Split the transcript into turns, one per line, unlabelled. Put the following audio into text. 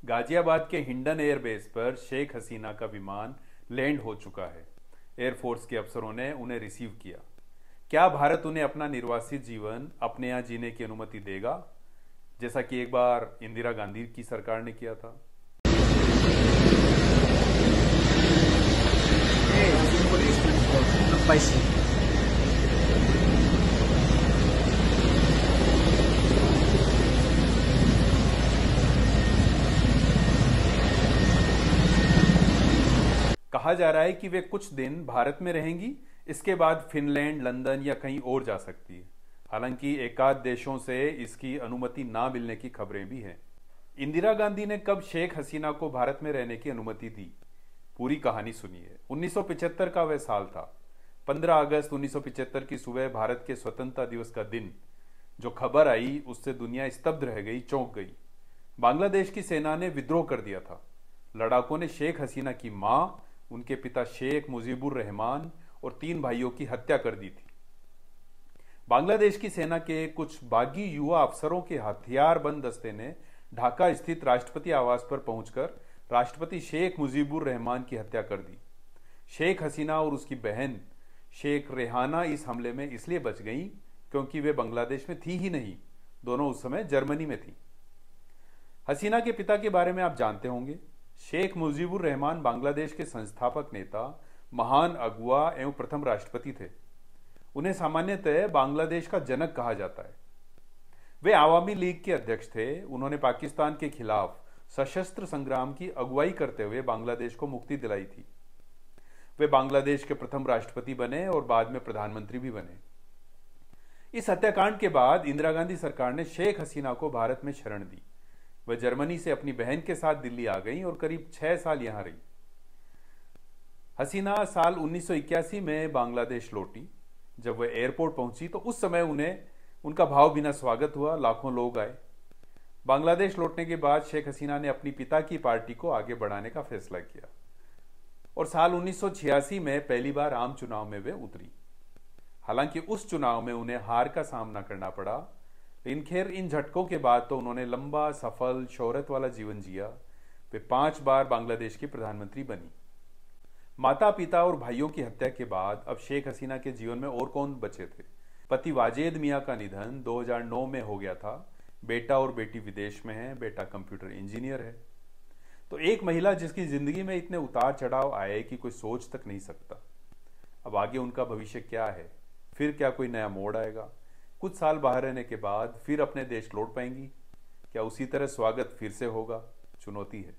गाजियाबाद के हिंडन एयरबेस पर शेख हसीना का विमान लैंड हो चुका है। एयरफोर्स के अफसरों ने उन्हें रिसीव किया। क्या भारत उन्हें अपना निर्वासित जीवन अपने यहाँ जीने की अनुमति देगा, जैसा कि एक बार इंदिरा गांधी की सरकार ने किया था? कहा जा रहा है कि वे कुछ दिन भारत में रहेंगी, इसके बाद फिनलैंड, लंदन या कहीं और जा सकती है। हालांकि एकाध देशों से इसकी अनुमति ना मिलने की खबरें भी हैं। इंदिरा गांधी ने कब शेख हसीना को भारत में रहने की अनुमति दी, पूरी कहानी सुनिए। 1975 का वह साल था। 15 अगस्त 1975 की सुबह भारत के स्वतंत्रता दिवस का दिन। जो खबर आई उससे दुनिया स्तब्ध रह गई, चौंक गई। बांग्लादेश की सेना ने विद्रोह कर दिया था। लड़ाकों ने शेख हसीना की मां, उनके पिता शेख मुजीबुर रहमान और 3 भाइयों की हत्या कर दी थी। बांग्लादेश की सेना के कुछ बागी युवा अफसरों के हथियारबंद दस्ते ने ढाका स्थित राष्ट्रपति आवास पर पहुंचकर राष्ट्रपति शेख मुजीबुर रहमान की हत्या कर दी। शेख हसीना और उसकी बहन शेख रेहाना इस हमले में इसलिए बच गईं क्योंकि वे बांग्लादेश में थी ही नहीं, दोनों उस समय जर्मनी में थी। हसीना के पिता के बारे में आप जानते होंगे। शेख मुजीबुर रहमान बांग्लादेश के संस्थापक नेता, महान अगुवा एवं प्रथम राष्ट्रपति थे। उन्हें सामान्यतः बांग्लादेश का जनक कहा जाता है। वे आवामी लीग के अध्यक्ष थे। उन्होंने पाकिस्तान के खिलाफ सशस्त्र संग्राम की अगुवाई करते हुए बांग्लादेश को मुक्ति दिलाई थी। वे बांग्लादेश के प्रथम राष्ट्रपति बने और बाद में प्रधानमंत्री भी बने। इस हत्याकांड के बाद इंदिरा गांधी सरकार ने शेख हसीना को भारत में शरण दी। वह जर्मनी से अपनी बहन के साथ दिल्ली आ गई और करीब 6 साल यहां रही। हसीना साल 1981 में बांग्लादेश लौटी। जब वह एयरपोर्ट पहुंची तो उस समय उनका भाव बिना स्वागत हुआ। लाखों लोग आए। बांग्लादेश लौटने के बाद शेख हसीना ने अपनी पिता की पार्टी को आगे बढ़ाने का फैसला किया और साल 1986 में पहली बार आम चुनाव में वे उतरी। हालांकि उस चुनाव में उन्हें हार का सामना करना पड़ा, लेकिन खैर इन झटकों के बाद तो उन्होंने लंबा, सफल, शोहरत वाला जीवन जिया। वे 5 बार बांग्लादेश की प्रधानमंत्री बनी। माता पिता और भाइयों की हत्या के बाद अब शेख हसीना के जीवन में और कौन बचे थे? पति वाजेद मियां का निधन 2009 में हो गया था। बेटा और बेटी विदेश में है। बेटा कंप्यूटर इंजीनियर है। तो एक महिला जिसकी जिंदगी में इतने उतार चढ़ाव आए कि कोई सोच तक नहीं सकता। अब आगे उनका भविष्य क्या है? फिर क्या कोई नया मोड़ आएगा? कुछ साल बाहर रहने के बाद फिर अपने देश लौट पाएंगी? क्या उसी तरह स्वागत फिर से होगा? चुनौती है।